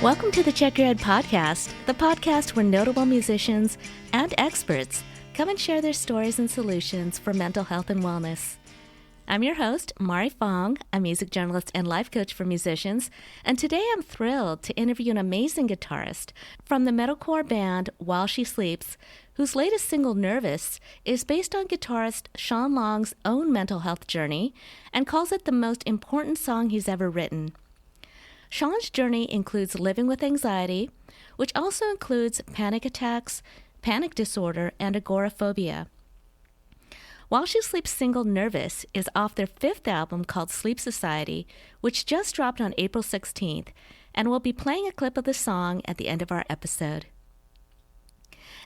Welcome to the Check Your Head podcast, the podcast where notable musicians and experts come and share their stories and solutions for mental health and wellness. I'm your host, Mari Fong, a music journalist and life coach for musicians, and today I'm thrilled to interview an amazing guitarist from the metalcore band While She Sleeps, whose latest single, Nervous, is based on guitarist Sean Long's own mental health journey and calls it the most important song he's ever written. Sean's journey includes living with anxiety, which also includes panic attacks, panic disorder, and agoraphobia. While She Sleeps' single Nervous is off their fifth album called Sleep Society, which just dropped on April 16th, and we'll be playing a clip of the song at the end of our episode.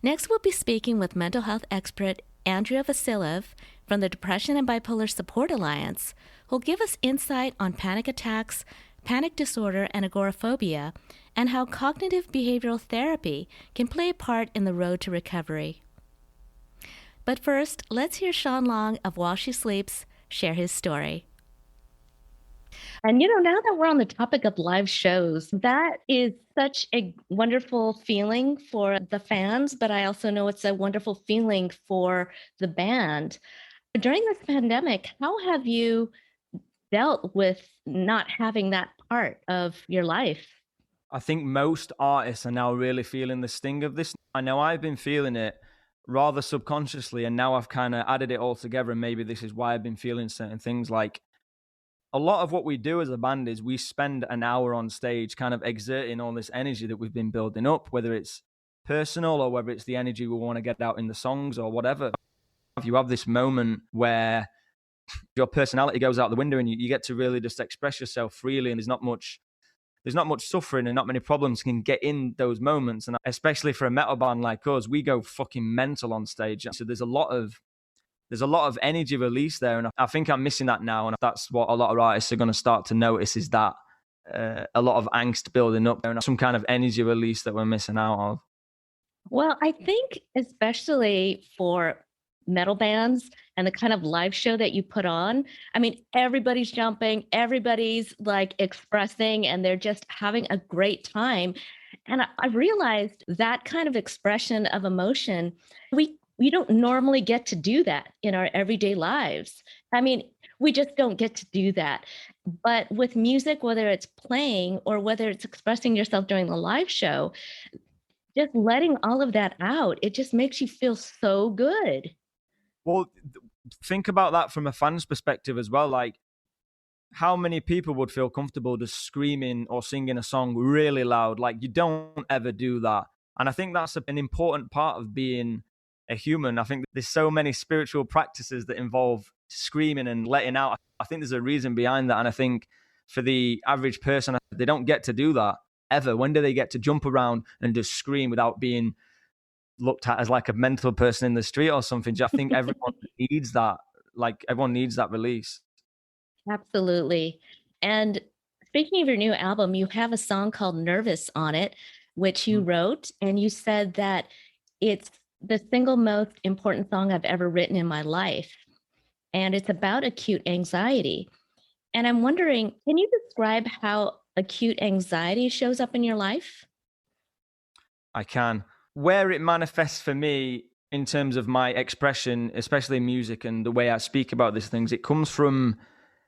Next, we'll be speaking with mental health expert Andrea Vassilev from the Depression and Bipolar Support Alliance, who'll give us insight on panic attacks, panic disorder, and agoraphobia, and how cognitive behavioral therapy can play a part in the road to recovery. But first, let's hear Sean Long of While She Sleeps share his story. And now that we're on the topic of live shows, that is such a wonderful feeling for the fans, but I also know it's a wonderful feeling for the band. During this pandemic, how have you dealt with not having that part of your life? I think most artists are now really feeling the sting of this. I know I've been feeling it rather subconsciously, and now I've kind of added it all together, and maybe this is why I've been feeling certain things. Like, a lot of what we do as a band is we spend an hour on stage kind of exerting all this energy that we've been building up, whether it's personal or whether it's the energy we want to get out in the songs or whatever. If you have this moment where your personality goes out the window and you get to really just express yourself freely, and there's not much suffering and not many problems can get in those moments. And especially for a metal band like us, we go fucking mental on stage. So there's a lot of energy release there, and I think I'm missing that now. And that's what a lot of artists are going to start to notice, is that a lot of angst building up there and some kind of energy release that we're missing out of. Well, I think especially for metal bands and the kind of live show that you put on, I mean, everybody's jumping, everybody's like expressing, and they're just having a great time. And I realized that kind of expression of emotion, we don't normally get to do that in our everyday lives. I mean, we just don't get to do that. But with music, whether it's playing or whether it's expressing yourself during the live show, just letting all of that out, it just makes you feel so good. Well, think about that from a fan's perspective as well. Like, how many people would feel comfortable just screaming or singing a song really loud? Like, you don't ever do that. And I think that's an important part of being a human. I think there's so many spiritual practices that involve screaming and letting out. I think there's a reason behind that. And I think for the average person, they don't get to do that ever. When do they get to jump around and just scream without being looked at as like a mental person in the street or something? I think everyone needs that. Like, everyone needs that release. Absolutely. And speaking of your new album, you have a song called Nervous on it, which you wrote, and you said that it's the single most important song I've ever written in my life. And it's about acute anxiety. And I'm wondering, can you describe how acute anxiety shows up in your life? I can. Where it manifests for me in terms of my expression, especially in music and the way I speak about these things, it comes from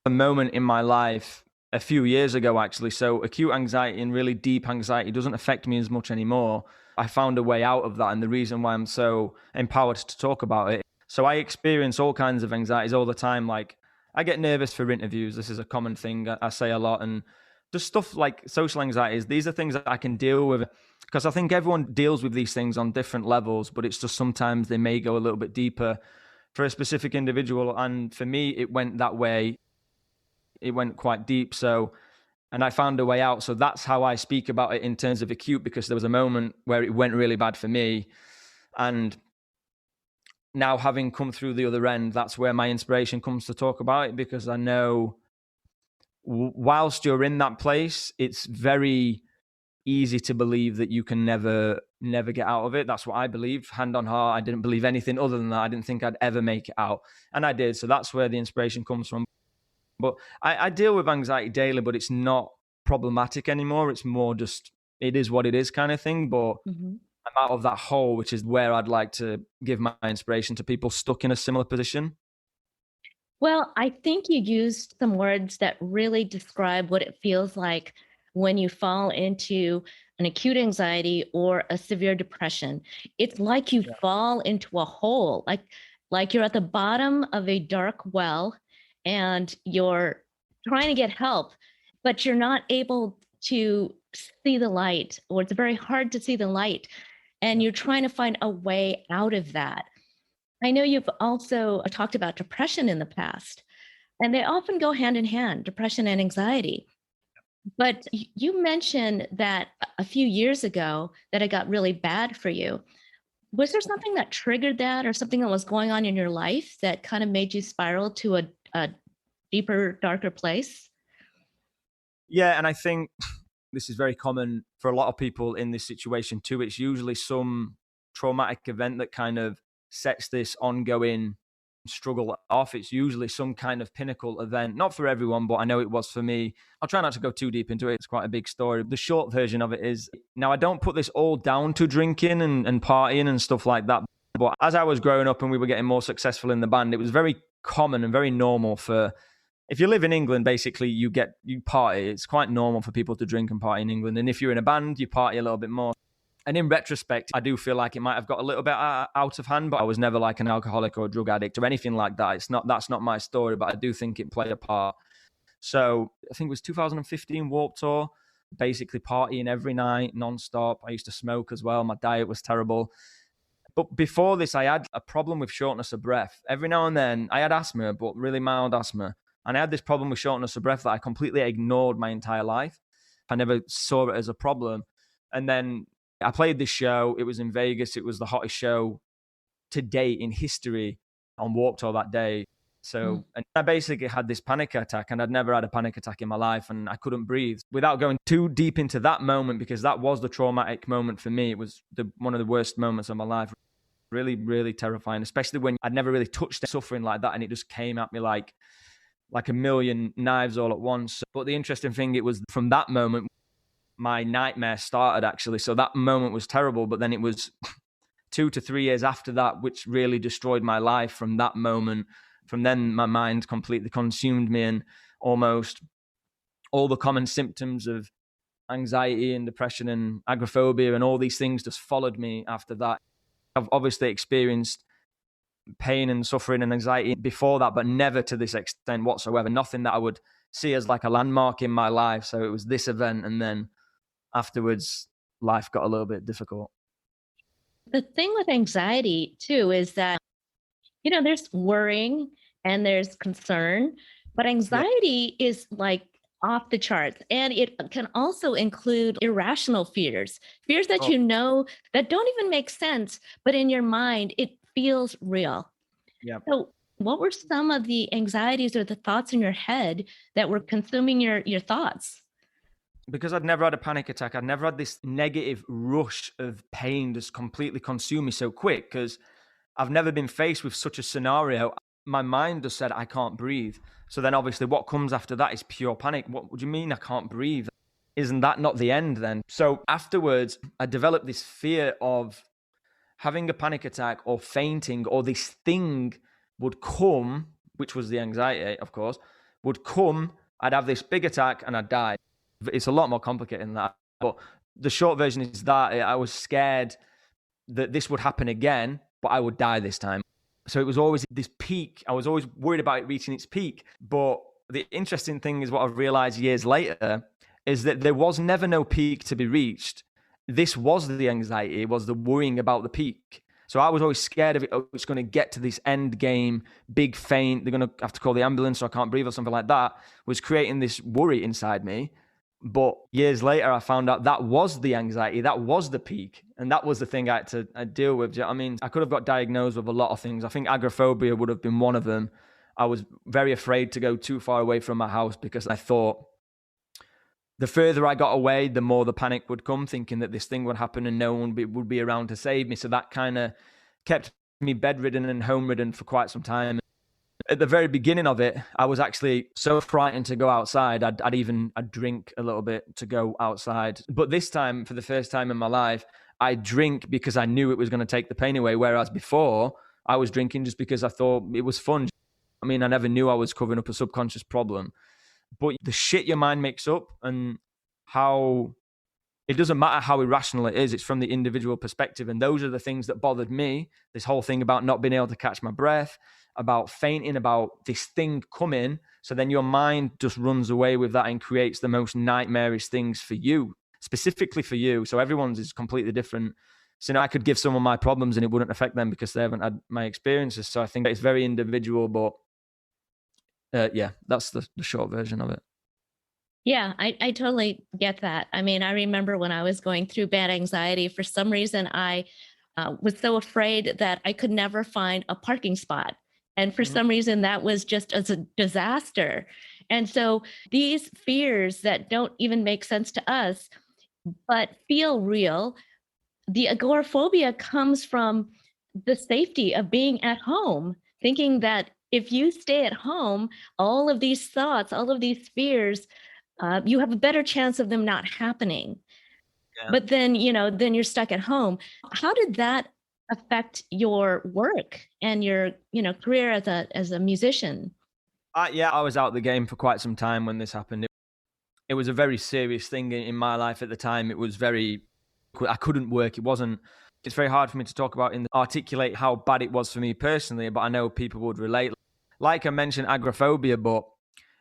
a moment in my life a few years ago, actually. So acute anxiety and really deep anxiety doesn't affect me as much anymore. I found a way out of that, and the reason why I'm so empowered to talk about it. So I experience all kinds of anxieties all the time. Like, I get nervous for interviews. This is a common thing I say a lot. And just stuff like social anxieties, these are things that I can deal with, because I think everyone deals with these things on different levels, but it's just sometimes they may go a little bit deeper for a specific individual. And for me, it went that way. It went quite deep. And I found a way out. So that's how I speak about it in terms of acute, because there was a moment where it went really bad for me. And now, having come through the other end, that's where my inspiration comes to talk about it, because I know whilst you're in that place, it's very easy to believe that you can never get out of it. That's what I believe. Hand on heart, I didn't believe anything other than that. I didn't think I'd ever make it out. And I did. So that's where the inspiration comes from. But I deal with anxiety daily, but it's not problematic anymore. It's more just, it is what it is kind of thing. But Mm-hmm. I'm out of that hole, which is where I'd like to give my inspiration to people stuck in a similar position. Well, I think you used some words that really describe what it feels like when you fall into an acute anxiety or a severe depression. It's like you fall into a hole, like you're at the bottom of a dark well and you're trying to get help, but you're not able to see the light, or it's very hard to see the light, and you're trying to find a way out of that. I know you've also talked about depression in the past, and they often go hand in hand, depression and anxiety. But you mentioned that a few years ago that it got really bad for you. Was there something that triggered that, or something that was going on in your life that kind of made you spiral to a deeper, darker place? Yeah, and I think this is very common for a lot of people in this situation too. It's usually some traumatic event that kind of sets this ongoing struggle off. It's usually some kind of pinnacle event, not for everyone, but I know it was for me. I'll try not to go too deep into it. It's quite a big story. The short version of it is, now I don't put this all down to drinking and partying and stuff like that. But as I was growing up and we were getting more successful in the band, it was very common and very normal for, if you live in England, basically you party. It's quite normal for people to drink and party in England. And if you're in a band, you party a little bit more. And in retrospect, I do feel like it might have got a little bit out of hand, but I was never like an alcoholic or a drug addict or anything like that. That's not my story, but I do think it played a part. So I think it was 2015 Warped Tour, basically partying every night, nonstop. I used to smoke as well. My diet was terrible. But before this, I had a problem with shortness of breath. Every now and then, I had asthma, but really mild asthma. And I had this problem with shortness of breath that I completely ignored my entire life. I never saw it as a problem. And then I played this show. It was in Vegas. It was the hottest show to date in history on Warped Tour that day. So and I basically had this panic attack, and I'd never had a panic attack in my life, and I couldn't breathe. Without going too deep into that moment, because that was the traumatic moment for me. It was one of the worst moments of my life. Really, really terrifying, especially when I'd never really touched suffering like that, and it just came at me like a million knives all at once. But the interesting thing, it was from that moment my nightmare started, actually. So that moment was terrible, but then it was 2 to 3 years after that which really destroyed my life. From that moment, from then, my mind completely consumed me, and almost all the common symptoms of anxiety and depression and agoraphobia and all these things just followed me after that. I've obviously experienced pain and suffering and anxiety before that, but never to this extent whatsoever. Nothing that I would see as like a landmark in my life. So it was this event, and then afterwards, life got a little bit difficult. The thing with anxiety, too, is that, there's worrying and there's concern, but anxiety is like off the charts. And it can also include irrational fears that that don't even make sense, but in your mind, it feels real. Yeah. So what were some of the anxieties or the thoughts in your head that were consuming your thoughts? Because I'd never had a panic attack, I'd never had this negative rush of pain just completely consume me so quick, because I've never been faced with such a scenario. My mind just said, I can't breathe. So then obviously what comes after that is pure panic. What do you mean I can't breathe? Isn't that not the end then? So afterwards, I developed this fear of having a panic attack or fainting, or this thing would come, which was the anxiety, of course, would come, I'd have this big attack and I'd die. It's a lot more complicated than that. But the short version is that I was scared that this would happen again, but I would die this time. So it was always this peak. I was always worried about it reaching its peak. But the interesting thing is, what I've realized years later is that there was never no peak to be reached. This was the anxiety, was the worrying about the peak. So I was always scared of it. Oh, it's going to get to this end game, big faint. They're going to have to call the ambulance, so I can't breathe or something like that. Was creating this worry inside me. But years later, I found out that was the anxiety, that was the peak. And that was the thing I had to deal with. Do you know what I mean? I could have got diagnosed with a lot of things. I think agoraphobia would have been one of them. I was very afraid to go too far away from my house, because I thought the further I got away, the more the panic would come, thinking that this thing would happen and no one would be around to save me. So that kind of kept me bedridden and home-ridden for quite some time. At the very beginning of it, I was actually so frightened to go outside. I'd drink a little bit to go outside. But this time, for the first time in my life, I drink because I knew it was going to take the pain away. Whereas before, I was drinking just because I thought it was fun. I mean, I never knew I was covering up a subconscious problem. But the shit your mind makes up and how it doesn't matter how irrational it is, it's from the individual perspective. And those are the things that bothered me. This whole thing about not being able to catch my breath, about fainting, about this thing coming. So then your mind just runs away with that and creates the most nightmarish things for you, specifically for you. So everyone's is completely different. So now I could give someone my problems and it wouldn't affect them because they haven't had my experiences. So I think it's very individual, but yeah, that's the short version of it. Yeah, I totally get that. I mean, I remember when I was going through bad anxiety, for some reason, I was so afraid that I could never find a parking spot. And for some reason, that was just as a disaster. And so these fears that don't even make sense to us, but feel real, the agoraphobia comes from the safety of being at home, thinking that if you stay at home, all of these thoughts, all of these fears, you have a better chance of them not happening. Yeah. But then, then you're stuck at home. How did that affect your work and your, career as a musician? Yeah, I was out of the game for quite some time when this happened. It was a very serious thing in my life at the time. It was I couldn't work. It's very hard for me to talk about and articulate how bad it was for me personally, but I know people would relate. Like I mentioned, agoraphobia, but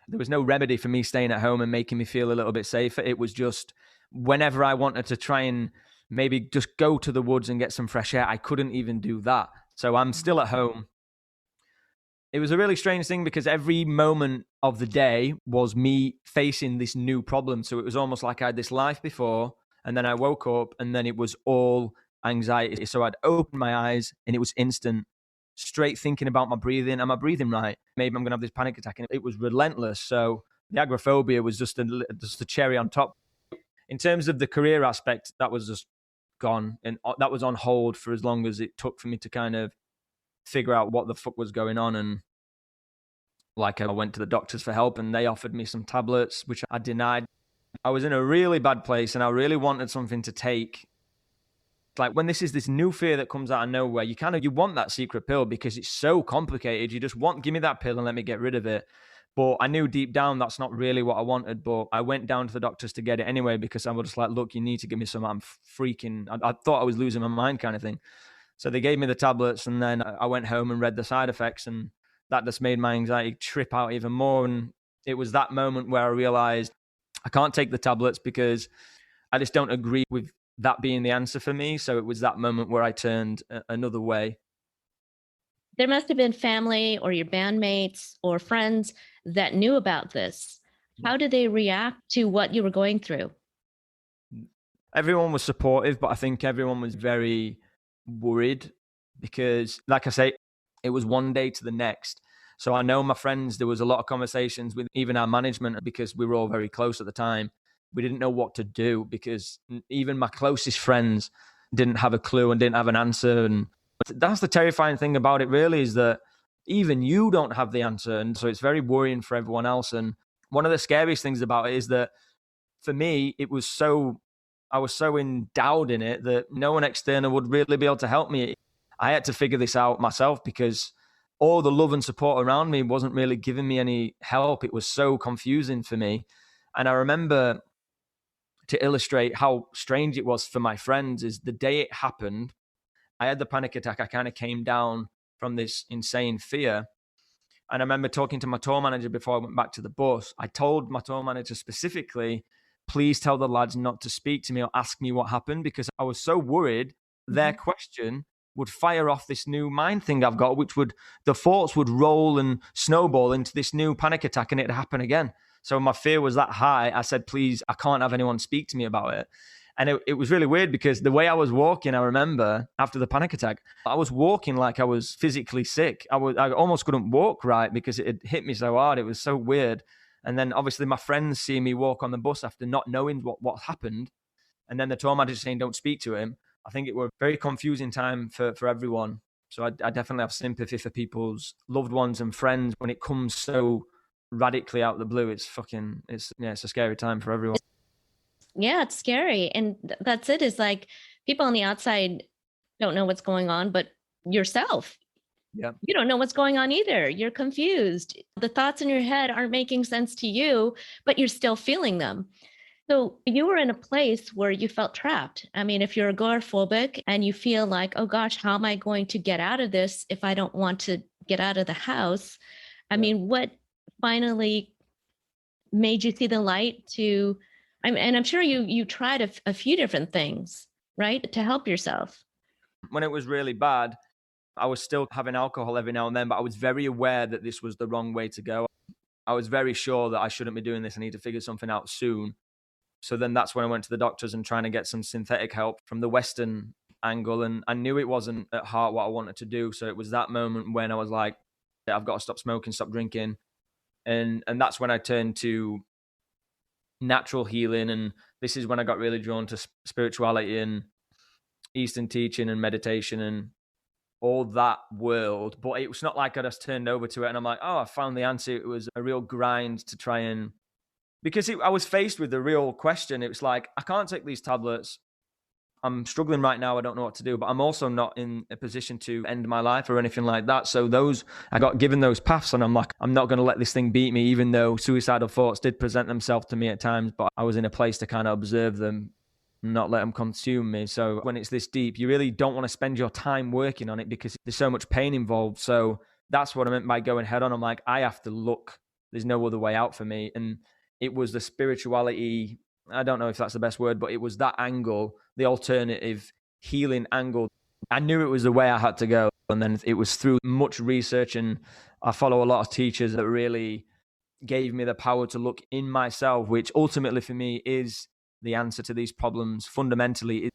there was no remedy for me staying at home and making me feel a little bit safer. It was just whenever I wanted to try and maybe just go to the woods and get some fresh air, I couldn't even do that. So I'm still at home. It was a really strange thing because every moment of the day was me facing this new problem. So it was almost like I had this life before, and then I woke up and then it was all anxiety. So I'd open my eyes and it was instant, straight thinking about my breathing. Am I breathing right? Maybe I'm going to have this panic attack. And it was relentless. So the agoraphobia was just a cherry on top. In terms of the career aspect, that was just gone. And that was on hold for as long as it took for me to kind of figure out what the fuck was going on. And like I went to the doctors for help and they offered me some tablets, which I denied. I was in a really bad place and I really wanted something to take. Like when this is this new fear that comes out of nowhere, you want that secret pill because it's so complicated. You just give me that pill and let me get rid of it. But I knew deep down that's not really what I wanted. But I went down to the doctors to get it anyway because I was just like, look, you need to give me some. I'm freaking. I thought I was losing my mind kind of thing. So they gave me the tablets and then I went home and read the side effects and that just made my anxiety trip out even more. And it was that moment where I realized I can't take the tablets because I just don't agree with that being the answer for me. So it was that moment where I turned another way. There must have been family or your bandmates or friends that knew about this. How did they react to what you were going through? Everyone was supportive, but I think everyone was very worried because, like I say, it was one day to the next. So I know my friends, there was a lot of conversations with even our management because we were all very close at the time. We didn't know what to do because even my closest friends didn't have a clue and didn't have an answer. And that's the terrifying thing about it really, is that even you don't have the answer. And so it's very worrying for everyone else. And one of the scariest things about it is that for me, I was so endowed in it that no one external would really be able to help me. I had to figure this out myself because all the love and support around me wasn't really giving me any help. It was so confusing for me. And I remember, to illustrate how strange it was for my friends, is the day it happened, I had the panic attack. I kind of came down from this insane fear. And I remember talking to my tour manager before I went back to the bus. I told my tour manager specifically, please tell the lads not to speak to me or ask me what happened, because I was so worried their question would fire off this new mind thing I've got, the thoughts would roll and snowball into this new panic attack and it'd happen again. So my fear was that high. I said, please, I can't have anyone speak to me about it. And it was really weird because the way I was walking, I remember after the panic attack, I was walking like I was physically sick. I almost couldn't walk right because it had hit me so hard. It was so weird. And then obviously my friends see me walk on the bus after not knowing what happened. And then the tour manager saying, don't speak to him. I think it was a very confusing time for everyone. So I definitely have sympathy for people's loved ones and friends when it comes so radically out of the blue. It's a scary time for everyone. Yeah, it's scary. And that's it. Is like people on the outside don't know what's going on, but yourself, Yeah. you don't know what's going on either. You're confused. The thoughts in your head aren't making sense to you, but you're still feeling them. So you were in a place where you felt trapped. I mean, if you're agoraphobic and you feel like, oh gosh, how am I going to get out of this if I don't want to get out of the house? I mean, what finally made you see the light to, and I'm sure you tried a few different things, right, to help yourself. When it was really bad, I was still having alcohol every now and then, but I was very aware that this was the wrong way to go. I was very sure that I shouldn't be doing this. I need to figure something out soon. So then that's when I went to the doctors and trying to get some synthetic help from the Western angle. And I knew it wasn't at heart what I wanted to do. So it was that moment when I was like, I've got to stop smoking, stop drinking. And that's when I turned to natural healing. And this is when I got really drawn to spirituality and Eastern teaching and meditation and all that world. But it was not like I just turned over to it and I'm like, oh, I found the answer. It was a real grind to try and, because I was faced with the real question. It was like, I can't take these tablets. I'm struggling right now. I don't know what to do, but I'm also not in a position to end my life or anything like that. So I got given those paths and I'm like, I'm not going to let this thing beat me, even though suicidal thoughts did present themselves to me at times, but I was in a place to kind of observe them, not let them consume me. So when it's this deep, you really don't want to spend your time working on it because there's so much pain involved. So that's what I meant by going head on. I'm like, I have to look. There's no other way out for me. And it was the spirituality, I don't know if that's the best word, but it was that angle, the alternative healing angle. I knew it was the way I had to go. And then it was through much research, and I follow a lot of teachers that really gave me the power to look in myself, which ultimately for me is the answer to these problems. Fundamentally,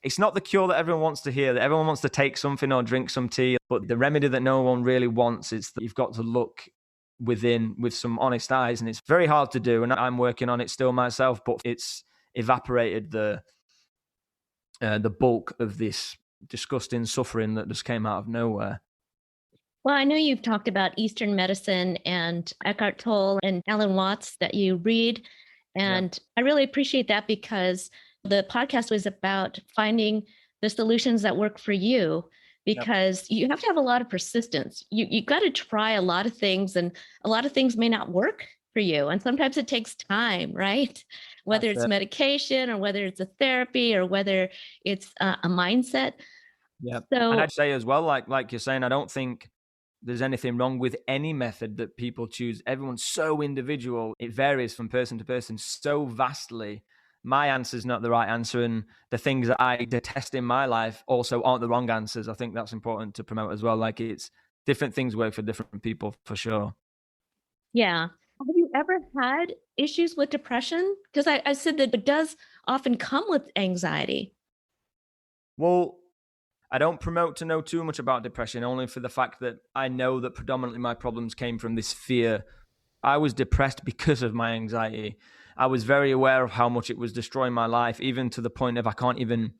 it's not the cure that everyone wants to hear, that everyone wants to take something or drink some tea, but the remedy that no one really wants is that you've got to look within with some honest eyes, and it's very hard to do, and I'm working on it still myself, but it's evaporated the bulk of this disgusting suffering that just came out of nowhere. Well, I know you've talked about Eastern medicine and Eckhart Tolle and Alan Watts that you read, and I really appreciate that because the podcast was about finding the solutions that work for you, because you have to have a lot of persistence. You got to try a lot of things, and a lot of things may not work for you. And sometimes it takes time, right? Whether it's medication or whether it's a therapy or whether it's a mindset. Yeah. So, and I'd say as well, like you're saying, I don't think there's anything wrong with any method that people choose. Everyone's so individual. It varies from person to person so vastly. My answer is not the right answer, and the things that I detest in my life also aren't the wrong answers. I think that's important to promote as well. Like, it's different things work for different people for sure. Yeah. Have you ever had issues with depression? Because I said that it does often come with anxiety. Well, I don't promote to know too much about depression, only for the fact that I know that predominantly my problems came from this fear. I was depressed because of my anxiety. I was very aware of how much it was destroying my life, even to the point of I can't even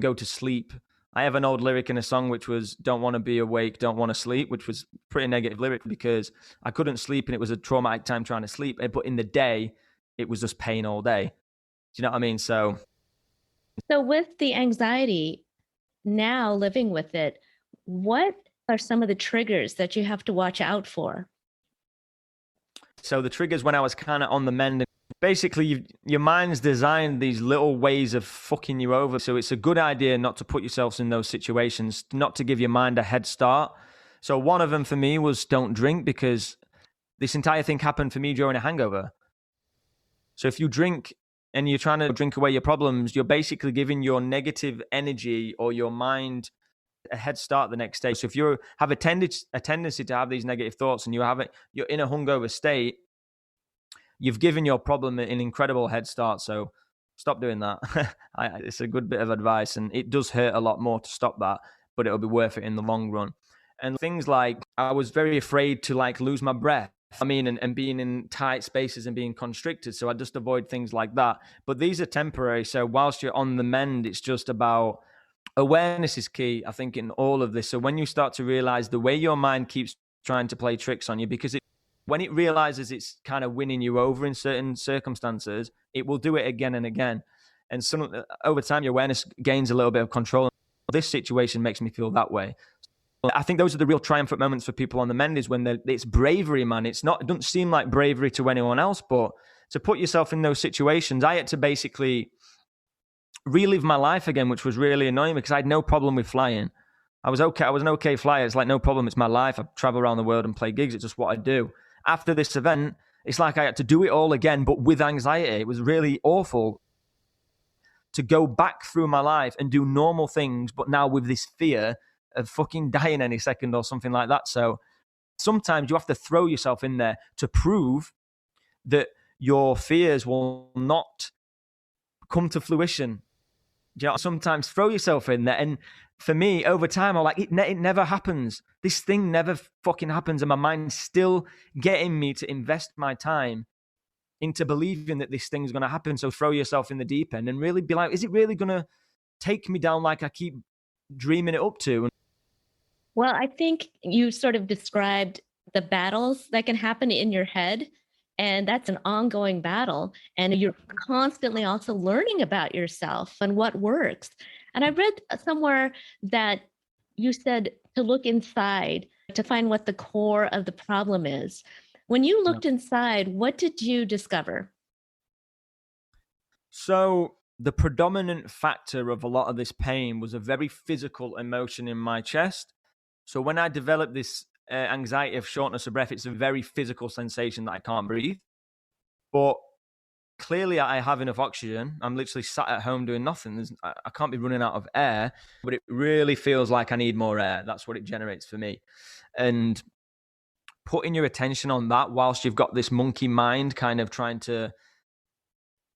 go to sleep. I have an old lyric in a song which was "Don't want to be awake, don't want to sleep," which was pretty negative lyric because I couldn't sleep and it was a traumatic time trying to sleep. But in the day, it was just pain all day. Do you know what I mean? So with the anxiety, now living with it, what are some of the triggers that you have to watch out for? So the triggers when I was kind of on the mend, basically your mind's designed these little ways of fucking you over. So it's a good idea not to put yourselves in those situations, not to give your mind a head start. So one of them for me was don't drink, because this entire thing happened for me during a hangover. So if you drink and you're trying to drink away your problems, you're basically giving your negative energy or your mind a head start the next day. So if you have a tendency to have these negative thoughts and you're in a hungover state, you've given your problem an incredible head start. So stop doing that. It's a good bit of advice, and it does hurt a lot more to stop that, but it'll be worth it in the long run. And things like, I was very afraid to lose my breath. I mean, and being in tight spaces and being constricted. So I just avoid things like that. But these are temporary. So whilst you're on the mend, it's just about awareness is key, I think, in all of this. So when you start to realize the way your mind keeps trying to play tricks on you, because when it realizes it's kind of winning you over in certain circumstances, it will do it again and again. And over time, your awareness gains a little bit of control. This situation makes me feel that way. I think those are the real triumphant moments for people on the mend, is when it's bravery, man. It doesn't seem like bravery to anyone else, but to put yourself in those situations, I had to basically relive my life again, which was really annoying because I had no problem with flying. I was okay. I was an okay flyer. It's like, no problem. It's my life. I travel around the world and play gigs. It's just what I do. After this event, it's like I had to do it all again, but with anxiety. It was really awful to go back through my life and do normal things, but now with this fear of fucking dying any second or something like that. So sometimes you have to throw yourself in there to prove that your fears will not come to fruition. You know, sometimes throw yourself in there. And for me, over time, I'm like, it never happens. This thing never fucking happens. And my mind's still getting me to invest my time into believing that this thing's going to happen. So throw yourself in the deep end and really be like, is it really going to take me down like I keep dreaming it up to? Well, I think you sort of described the battles that can happen in your head. And that's an ongoing battle. And you're constantly also learning about yourself and what works. And I read somewhere that you said to look inside to find what the core of the problem is. When you looked inside, what did you discover? So the predominant factor of a lot of this pain was a very physical emotion in my chest. So when I developed this anxiety of shortness of breath, it's a very physical sensation that I can't breathe. But clearly I have enough oxygen. I'm literally sat at home doing nothing. I can't be running out of air, but it really feels like I need more air. That's what it generates for me. And putting your attention on that whilst you've got this monkey mind kind of trying to...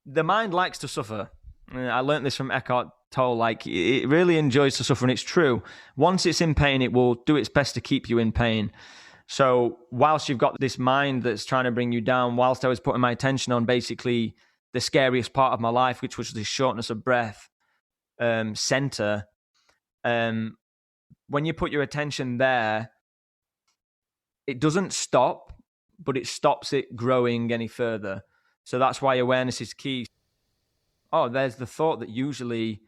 The mind likes to suffer. I learned this from Eckhart Tolle. Like, it really enjoys to suffer, and it's true. Once it's in pain, it will do its best to keep you in pain. So whilst you've got this mind that's trying to bring you down, whilst I was putting my attention on basically the scariest part of my life, which was this shortness of breath center, when you put your attention there, it doesn't stop, but it stops it growing any further. So that's why awareness is key. Oh, there's the thought that usually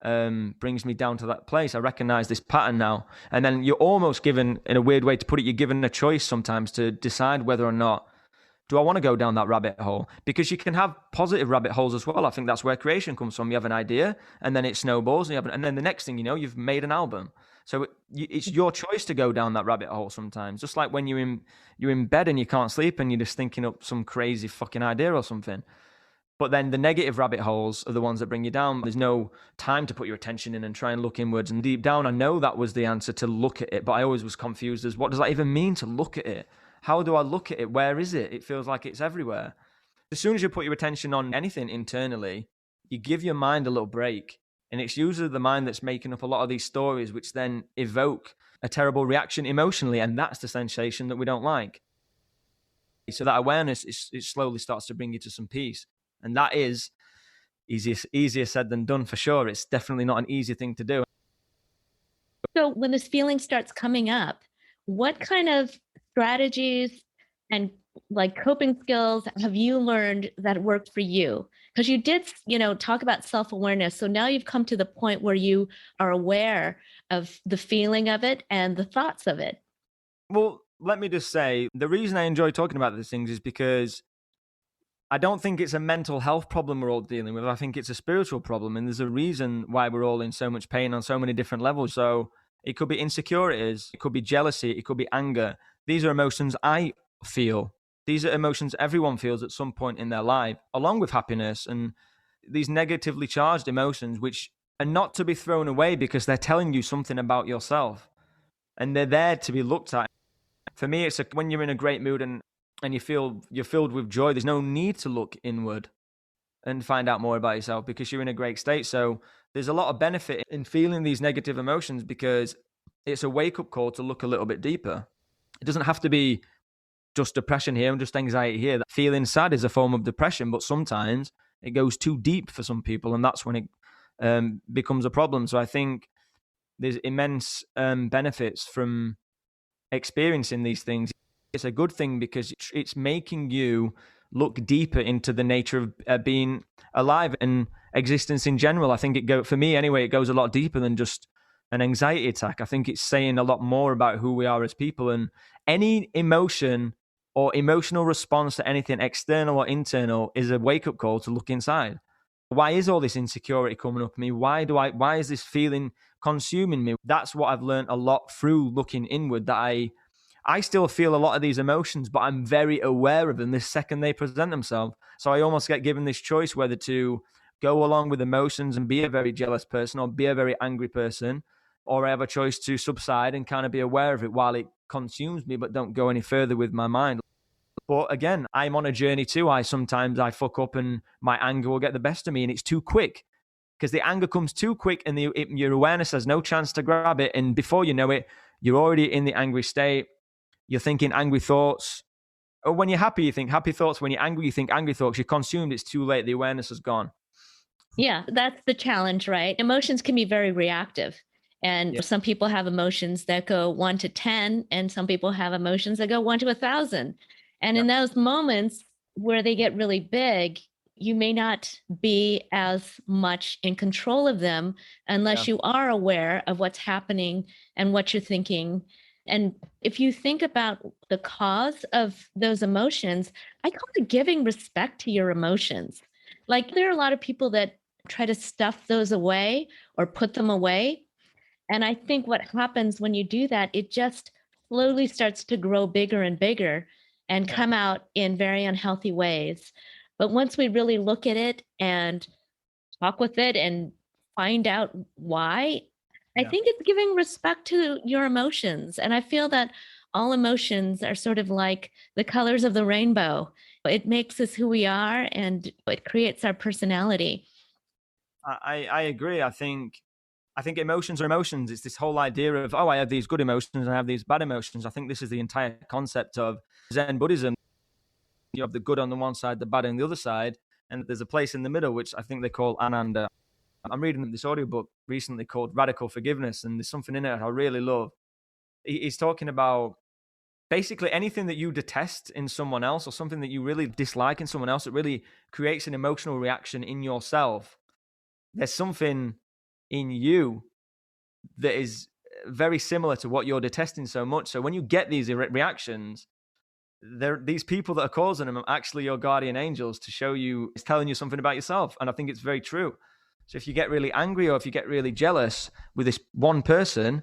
brings me down to that place. I recognize this pattern now. And then you're almost given, in a weird way to put it, you're given a choice sometimes to decide whether or not, do I want to go down that rabbit hole? Because you can have positive rabbit holes as well. I think that's where creation comes from. You have an idea and then it snowballs and then the next thing you know, you've made an album. So it's your choice to go down that rabbit hole sometimes. Just like when you're in bed and you can't sleep and you're just thinking up some crazy fucking idea or something. But then the negative rabbit holes are the ones that bring you down. There's no time to put your attention in and try and look inwards. And deep down, I know that was the answer, to look at it. But I always was confused as, what does that even mean, to look at it? How do I look at it? Where is it? It feels like it's everywhere. As soon as you put your attention on anything internally, you give your mind a little break. And it's usually the mind that's making up a lot of these stories, which then evoke a terrible reaction emotionally. And that's the sensation that we don't like. So that awareness, it slowly starts to bring you to some peace. And that is easier said than done, for sure. It's definitely not an easy thing to do. So when this feeling starts coming up, what kind of strategies and like coping skills have you learned that worked for you? Because you did, talk about self-awareness. So now you've come to the point where you are aware of the feeling of it and the thoughts of it. Well, let me just say, the reason I enjoy talking about these things is because I don't think it's a mental health problem we're all dealing with. I think it's a spiritual problem. And there's a reason why we're all in so much pain on so many different levels. So it could be insecurities, it could be jealousy, it could be anger. These are emotions I feel. These are emotions everyone feels at some point in their life, along with happiness and these negatively charged emotions, which are not to be thrown away because they're telling you something about yourself. And they're there to be looked at. For me, it's when you're in a great mood and you're filled with joy, there's no need to look inward and find out more about yourself because you're in a great state. So there's a lot of benefit in feeling these negative emotions because it's a wake-up call to look a little bit deeper. It doesn't have to be just depression here and just anxiety here. That feeling sad is a form of depression, but sometimes it goes too deep for some people, and that's when it becomes a problem. So I think there's immense benefits from experiencing these things. It's a good thing because it's making you look deeper into the nature of being alive and existence in general. I think for me anyway, it goes a lot deeper than just an anxiety attack. I think it's saying a lot more about who we are as people, and any emotion or emotional response to anything external or internal is a wake-up call to look inside. Why is all this insecurity coming up at me? Why is this feeling consuming me? That's what I've learned a lot through looking inward, that I still feel a lot of these emotions, but I'm very aware of them the second they present themselves. So I almost get given this choice whether to go along with emotions and be a very jealous person or be a very angry person, or I have a choice to subside and kind of be aware of it while it consumes me, but don't go any further with my mind. But again, I'm on a journey too. Sometimes I fuck up and my anger will get the best of me, and it's too quick because the anger comes too quick and your awareness has no chance to grab it. And before you know it, you're already in the angry state. You're thinking angry thoughts. Or when you're happy, you think happy thoughts. When you're angry, you think angry thoughts. You're consumed. It's too late. The awareness is gone. Yeah, that's the challenge, right? Emotions can be very reactive. And some people have emotions that go 1 to 10, and some people have emotions that go 1 to 1,000. And in those moments where they get really big, you may not be as much in control of them unless you are aware of what's happening and what you're thinking. And if you think about the cause of those emotions, I call it giving respect to your emotions. Like, there are a lot of people that try to stuff those away or put them away. And I think what happens when you do that, it just slowly starts to grow bigger and bigger and come out in very unhealthy ways. But once we really look at it and talk with it and find out why, I think it's giving respect to your emotions. And I feel that all emotions are sort of like the colors of the rainbow. It makes us who we are, and it creates our personality. I agree. I think emotions are emotions. It's this whole idea of, I have these good emotions and I have these bad emotions. I think this is the entire concept of Zen Buddhism. You have the good on the one side, the bad on the other side, and there's a place in the middle, which I think they call Ananda. I'm reading this audiobook recently called Radical Forgiveness, and there's something in it I really love. He's talking about basically anything that you detest in someone else or something that you really dislike in someone else, it really creates an emotional reaction in yourself. There's something in you that is very similar to what you're detesting so much. So when you get these reactions, these people that are causing them are actually your guardian angels to show you, it's telling you something about yourself. And I think it's very true. So if you get really angry or if you get really jealous with this one person,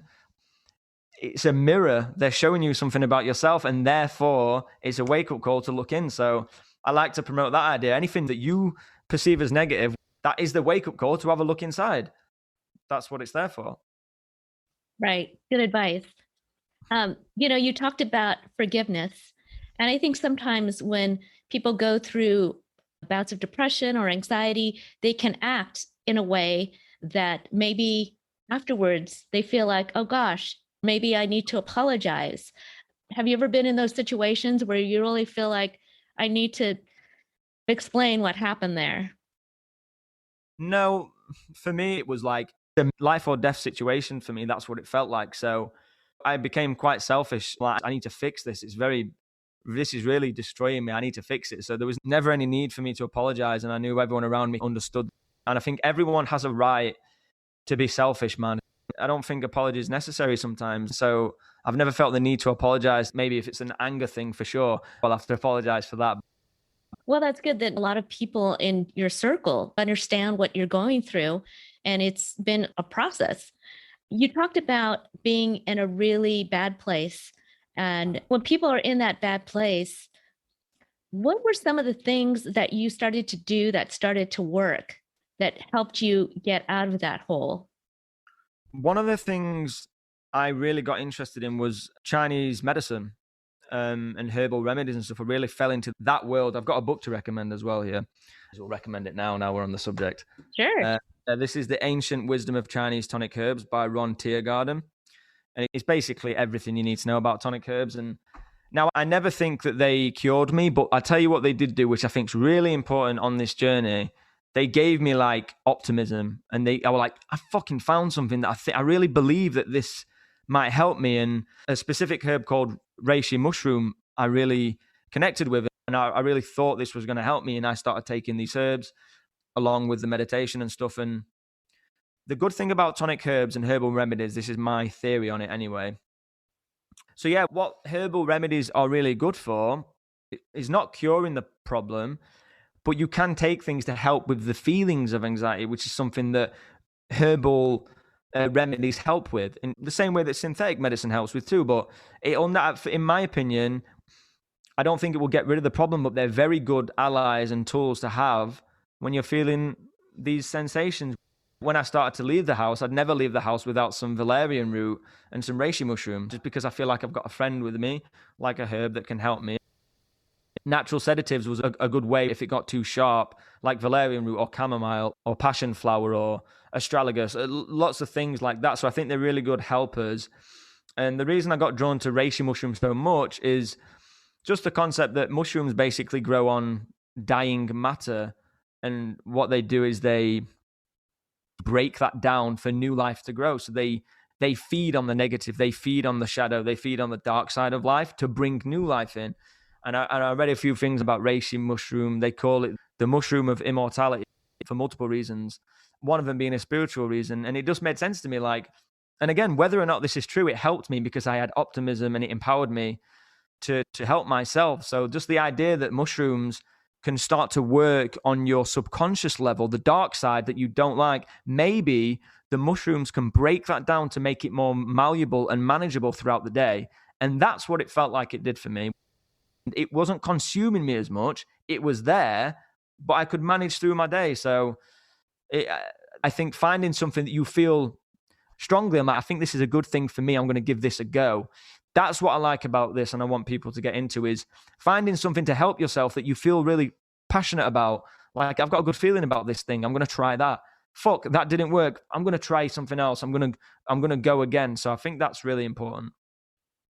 it's a mirror. They're showing you something about yourself, and therefore it's a wake-up call to look in. So I like to promote that idea. Anything that you perceive as negative, that is the wake-up call to have a look inside. That's what it's there for. Right. Good advice. You talked about forgiveness. And I think sometimes when people go through bouts of depression or anxiety, they can act in a way that maybe afterwards they feel like, oh gosh, maybe I need to apologize. Have you ever been in those situations where you really feel like I need to explain what happened there? No, for me, it was like a life or death situation for me. That's what it felt like. So I became quite selfish. Like, I need to fix this. This is really destroying me. I need to fix it. So there was never any need for me to apologize. And I knew everyone around me understood. And I think everyone has a right to be selfish, man. I don't think apology is necessary sometimes. So I've never felt the need to apologize. Maybe if it's an anger thing, for sure, I'll have to apologize for that. Well, that's good that a lot of people in your circle understand what you're going through, and it's been a process. You talked about being in a really bad place. And when people are in that bad place, what were some of the things that you started to do that started to work that helped you get out of that hole? One of the things I really got interested in was Chinese medicine and herbal remedies and stuff. I really fell into that world. I've got a book to recommend as well here. I'll recommend it now we're on the subject. Sure. This is The Ancient Wisdom of Chinese Tonic Herbs by Ron Tiergarten. And it's basically everything you need to know about tonic herbs. And now, I never think that they cured me, but I tell you what they did do, which I think is really important on this journey. they gave me like optimism, and I were like, I fucking found something that I really believe that this might help me. And a specific herb called reishi mushroom, I really connected with it, and I really thought this was going to help me. And I started taking these herbs along with the meditation and stuff. And the good thing about tonic herbs and herbal remedies, this is my theory on it anyway. So yeah, what herbal remedies are really good for is not curing the problem, but you can take things to help with the feelings of anxiety, which is something that herbal remedies help with in the same way that synthetic medicine helps with too. But it'll not, in my opinion, I don't think it will get rid of the problem, but they're very good allies and tools to have when you're feeling these sensations. When I started to leave the house, I'd never leave the house without some valerian root and some reishi mushroom, just because I feel like I've got a friend with me, like a herb that can help me. Natural sedatives was a good way if it got too sharp, like valerian root or chamomile or passion flower or astragalus, lots of things like that. So I think they're really good helpers. And the reason I got drawn to reishi mushroom so much is just the concept that mushrooms basically grow on dying matter. And what they do is they break that down for new life to grow. So they feed on the negative, they feed on the shadow, they feed on the dark side of life to bring new life in. And I read a few things about reishi mushroom. They call it the mushroom of immortality for multiple reasons, one of them being a spiritual reason. And it just made sense to me. Like, and again, whether or not this is true, it helped me because I had optimism and it empowered me to help myself. So just the idea that mushrooms can start to work on your subconscious level, the dark side that you don't like, maybe the mushrooms can break that down to make it more malleable and manageable throughout the day. And that's what it felt like it did for me. It wasn't consuming me as much. It was there, but I could manage through my day. So I think finding something that you feel strongly, I think this is a good thing for me, I'm going to give this a go. That's what I like about this, and I want people to get into, is finding something to help yourself that you feel really passionate about. Like, I've got a good feeling about this thing, I'm going to try that. Fuck, that didn't work, I'm going to try something else. I'm going to go again. So I think that's really important.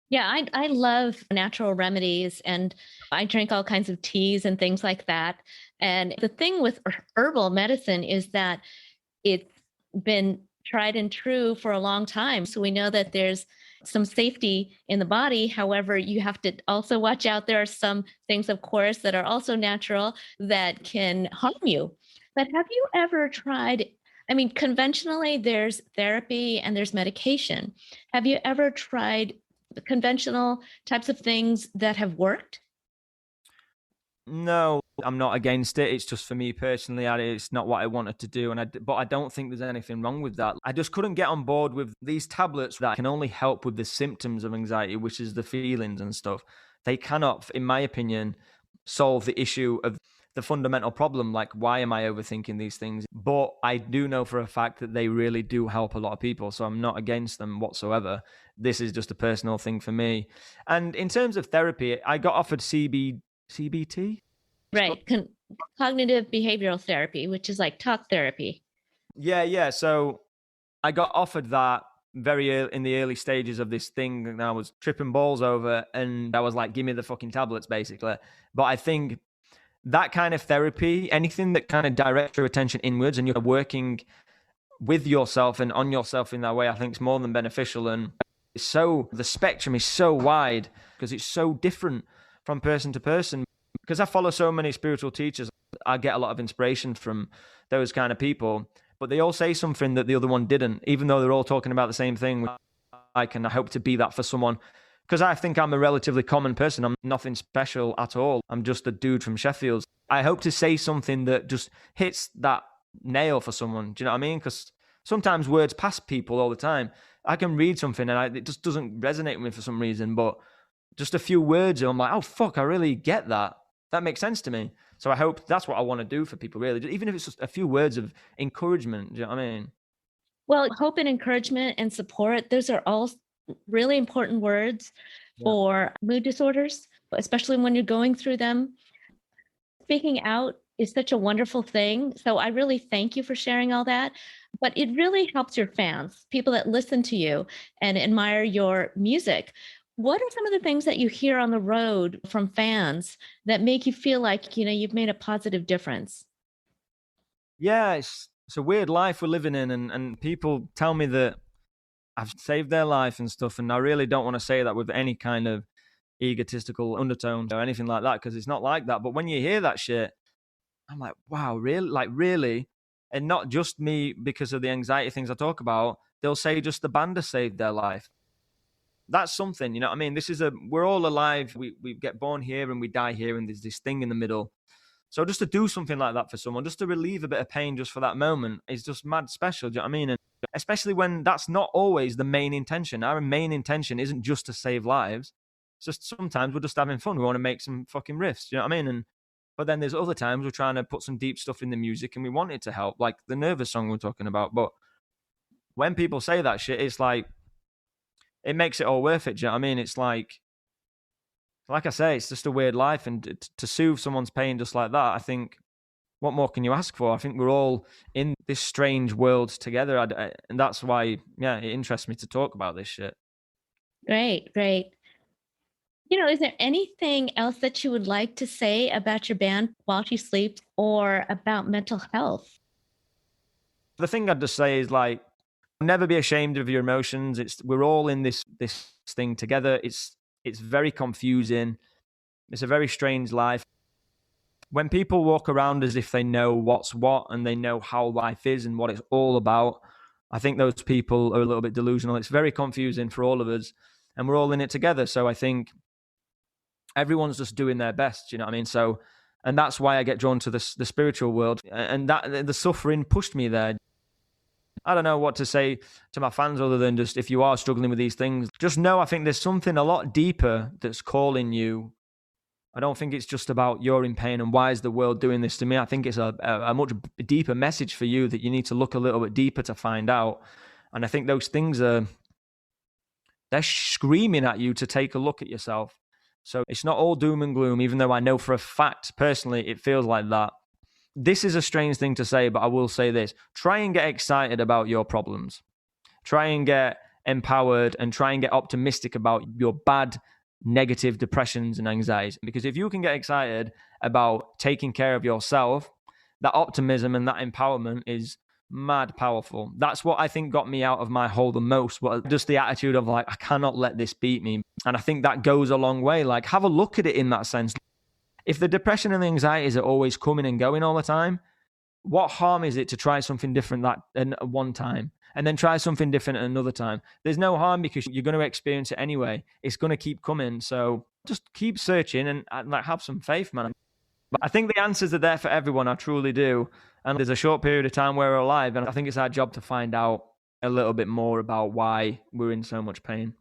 Yeah, I love natural remedies, and I drink all kinds of teas and things like that. And the thing with herbal medicine is that it's been tried and true for a long time. So we know that there's some safety in the body. However, you have to also watch out. There are some things, of course, that are also natural that can harm you. But have you ever tried? I mean, conventionally, there's therapy and there's medication. Have you ever tried conventional types of things that have worked? No, I'm not against it. It's just for me personally, it's not what I wanted to do. But I don't think there's anything wrong with that. I just couldn't get on board with these tablets that can only help with the symptoms of anxiety, which is the feelings and stuff. They cannot, in my opinion, solve the issue of the fundamental problem, like, why am I overthinking these things? But I do know for a fact that they really do help a lot of people. So I'm not against them whatsoever. This is just a personal thing for me. And in terms of therapy, I got offered CBT? Right. Cognitive behavioral therapy, which is like talk therapy. Yeah. So I got offered that very early, in the early stages of this thing, and I was tripping balls over, and I was like, give me the fucking tablets, basically. But I think that kind of therapy, anything that kind of directs your attention inwards and you're working with yourself and on yourself in that way, I think is more than beneficial. And the spectrum is so wide because it's so different from person to person. Because I follow so many spiritual teachers, I get a lot of inspiration from those kind of people, but they all say something that the other one didn't, even though they're all talking about the same thing. I hope to be that for someone, because I think I'm a relatively common person. I'm nothing special at all. I'm just a dude from Sheffield. I hope to say something that just hits that nail for someone. Do you know what I mean? Because sometimes words pass people all the time. I can read something and it just doesn't resonate with me for some reason, but just a few words and I'm like, oh, fuck, I really get that. That makes sense to me. So I hope that's what I want to do for people, really. Even if it's just a few words of encouragement. Do you know what I mean? Well, hope and encouragement and support, those are all really important words for mood disorders, especially when you're going through them. Speaking out is such a wonderful thing. So I really thank you for sharing all that. But it really helps your fans, people that listen to you and admire your music. What are some of the things that you hear on the road from fans that make you feel like, you've made a positive difference? Yeah, it's a weird life we're living in, and people tell me that I've saved their life and stuff, and I really don't want to say that with any kind of egotistical undertone or anything like that, because it's not like that. But when you hear that shit, I'm like, wow, really? Like, really? And not just me because of the anxiety things I talk about. They'll say just the band has saved their life. That's something, you know what I mean? We're all alive. We get born here and we die here, and there's this thing in the middle. So just to do something like that for someone, just to relieve a bit of pain just for that moment is just mad special. Do you know what I mean? And especially when that's not always the main intention. Our main intention isn't just to save lives. It's just sometimes we're just having fun. We want to make some fucking riffs. Do you know what I mean? But then there's other times we're trying to put some deep stuff in the music and we want it to help, like the nervous song we're talking about. But when people say that shit, it's like it makes it all worth it. Do you know what I mean? It's like I say, it's just a weird life, and to soothe someone's pain just like that, I think, what more can you ask for? I think we're all in this strange world together, and that's why, yeah, it interests me to talk about this shit. Great, great. Is there anything else that you would like to say about your band while she sleeps, or about mental health? The thing I'd just say is, like, never be ashamed of your emotions. We're all in this thing together. It's very confusing. It's a very strange life. When people walk around as if they know what's what and they know how life is and what it's all about, I think those people are a little bit delusional. It's very confusing for all of us, and we're all in it together. So I think everyone's just doing their best, you know what I mean? So, and that's why I get drawn to the spiritual world, and that the suffering pushed me there. I don't know what to say to my fans other than just, if you are struggling with these things, just know I think there's something a lot deeper that's calling you. I don't think it's just about you're in pain and why is the world doing this to me. I think it's a much deeper message for you that you need to look a little bit deeper to find out. And I think those things they're screaming at you to take a look at yourself. So it's not all doom and gloom, even though I know for a fact, personally, it feels like that. This is a strange thing to say, but I will say this. Try and get excited about your problems. Try and get empowered and try and get optimistic about your bad, negative depressions and anxieties. Because if you can get excited about taking care of yourself, that optimism and that empowerment is mad powerful. That's what I think got me out of my hole the most, but just the attitude of, like, I cannot let this beat me. And I think that goes a long way. Like, have a look at it in that sense. If the depression and the anxieties are always coming and going all the time, what harm is it to try something different at one time and then try something different at another time? There's no harm because you're going to experience it anyway. It's going to keep coming. So just keep searching and like, have some faith, man. But I think the answers are there for everyone. I truly do. And there's a short period of time where we're alive. And I think it's our job to find out a little bit more about why we're in so much pain.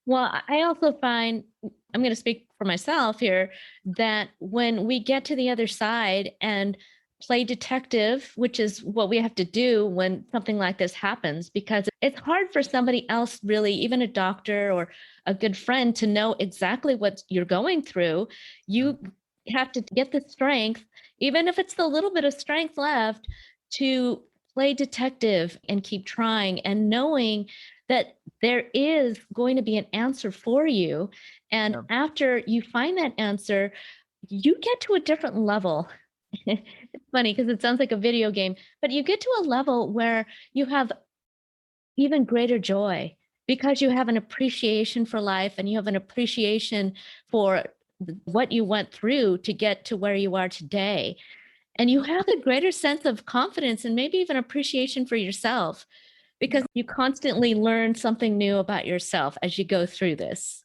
Well, I also find, I'm going to speak for myself here, that when we get to the other side and play detective, which is what we have to do when something like this happens, because it's hard for somebody else, really, even a doctor or a good friend, to know exactly what you're going through. You have to get the strength, even if it's the little bit of strength left, to play detective and keep trying and knowing that there is going to be an answer for you. And after you find that answer, you get to a different level. It's funny because it sounds like a video game, but you get to a level where you have even greater joy because you have an appreciation for life and you have an appreciation for what you went through to get to where you are today. And you have a greater sense of confidence and maybe even appreciation for yourself, because you constantly learn something new about yourself as you go through this.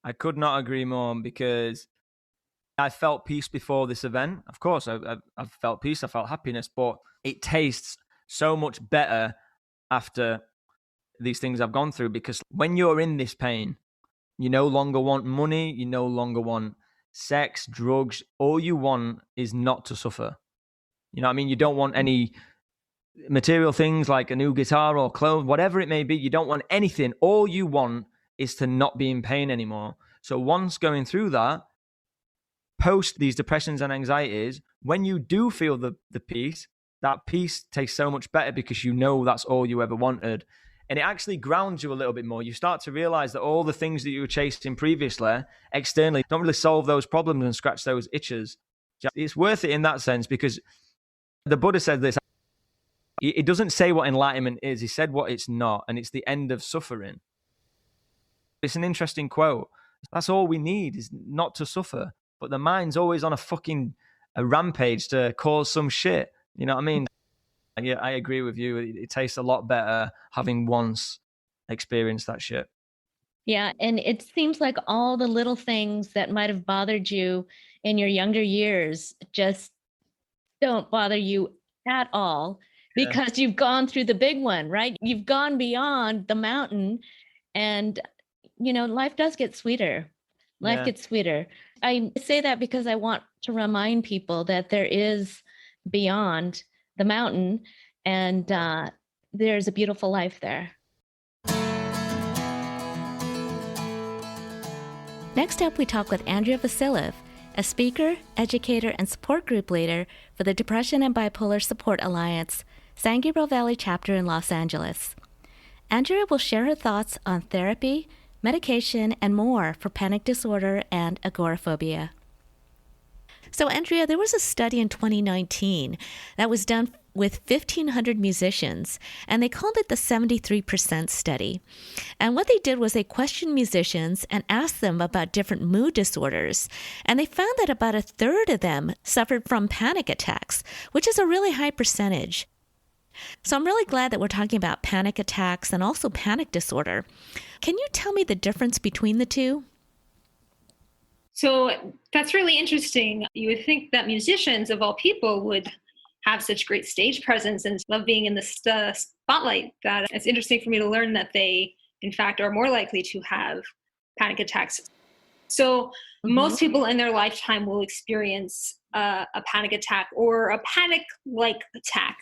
I could not agree more, because I felt peace before this event. Of course, I've felt peace, I felt happiness, but it tastes so much better after these things I've gone through, because when you're in this pain, you no longer want money, you no longer want sex, drugs. All you want is not to suffer. You know what I mean? You don't want any material things like a new guitar or clothes, whatever it may be. You don't want anything. All you want is to not be in pain anymore. So once going through that, post these depressions and anxieties, when you do feel the peace, that peace tastes so much better because you know that's all you ever wanted. And it actually grounds you a little bit more. You start to realize that all the things that you were chasing previously, externally, don't really solve those problems and scratch those itches. It's worth it in that sense, because The Buddha said this. It doesn't say what enlightenment is. He said what it's not, and it's the end of suffering. It's an interesting quote. That's all we need, is not to suffer. But the mind's always on a rampage to cause some shit. You know what I mean? Yeah, I agree with you. It tastes a lot better having once experienced that shit. Yeah, and it seems like all the little things that might have bothered you in your younger years just don't bother you at all, because you've gone through the big one, right? You've gone beyond the mountain, and life does get sweeter. Life gets sweeter. I say that because I want to remind people that there is beyond the mountain, and there's a beautiful life there. Next up, we talk with Andrea Vassilev, a speaker, educator, and support group leader for the Depression and Bipolar Support Alliance, San Gabriel Valley chapter in Los Angeles. Andrea will share her thoughts on therapy, medication, and more for panic disorder and agoraphobia. So, Andrea, there was a study in 2019 that was done with 1,500 musicians, and they called it the 73% study. And what they did was they questioned musicians and asked them about different mood disorders. And they found that about a third of them suffered from panic attacks, which is a really high percentage. So I'm really glad that we're talking about panic attacks and also panic disorder. Can you tell me the difference between the two? So that's really interesting. You would think that musicians, of all people, would have such great stage presence and love being in the spotlight. That it's interesting for me to learn that they, in fact, are more likely to have panic attacks. So most people in their lifetime will experience a panic attack or a panic-like attack.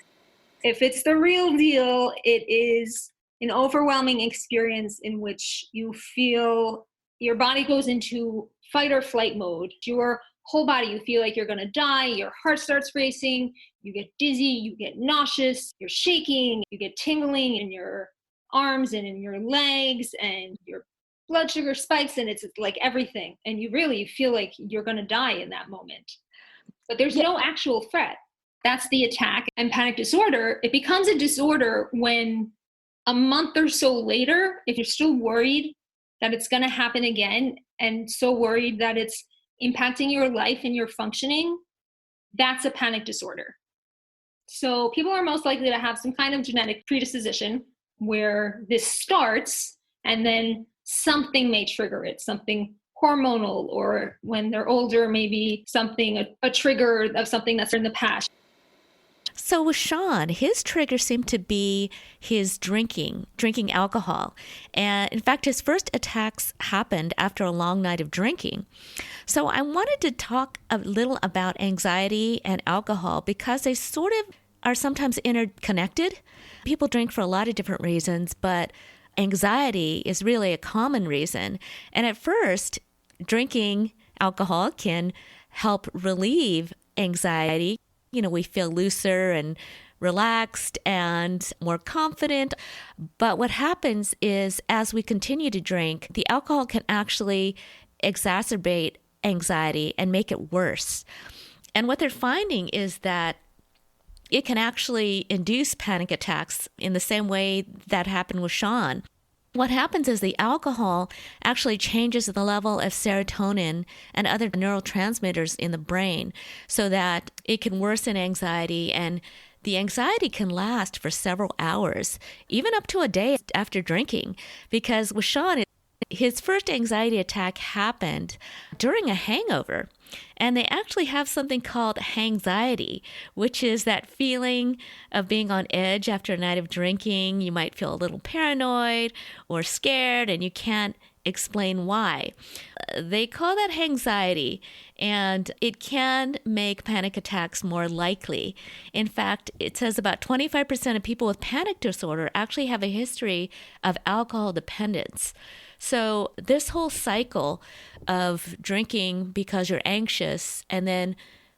If it's the real deal, it is an overwhelming experience in which you feel your body goes into fight or flight mode. Your whole body, you feel like you're going to die. Your heart starts racing. You get dizzy. You get nauseous. You're shaking. You get tingling in your arms and in your legs, and your blood sugar spikes, and it's like everything. And you really feel like you're going to die in that moment. But there's no actual threat. That's the attack. And panic disorder, it becomes a disorder when a month or so later, if you're still worried that it's going to happen again, and so worried that it's impacting your life and your functioning, that's a panic disorder. So people are most likely to have some kind of genetic predisposition where this starts, and then something may trigger it, something hormonal, or when they're older, maybe something, a trigger of something that's in the past. So with Sean, his trigger seemed to be his drinking alcohol. And in fact, his first attacks happened after a long night of drinking. So I wanted to talk a little about anxiety and alcohol because they sort of are sometimes interconnected. People drink for a lot of different reasons, but anxiety is really a common reason. And at first, drinking alcohol can help relieve anxiety. We feel looser and relaxed and more confident. But what happens is as we continue to drink, the alcohol can actually exacerbate anxiety and make it worse. And what they're finding is that it can actually induce panic attacks in the same way that happened with Sean. What happens is the alcohol actually changes the level of serotonin and other neurotransmitters in the brain so that it can worsen anxiety, and the anxiety can last for several hours, even up to a day after drinking. Because with Sean, his first anxiety attack happened during a hangover. And they actually have something called hangxiety, which is that feeling of being on edge after a night of drinking. You might feel a little paranoid or scared, and you can't explain why. They call that hangxiety, and it can make panic attacks more likely. In fact, it says about 25% of people with panic disorder actually have a history of alcohol dependence. So this whole cycle of drinking because you're anxious, and then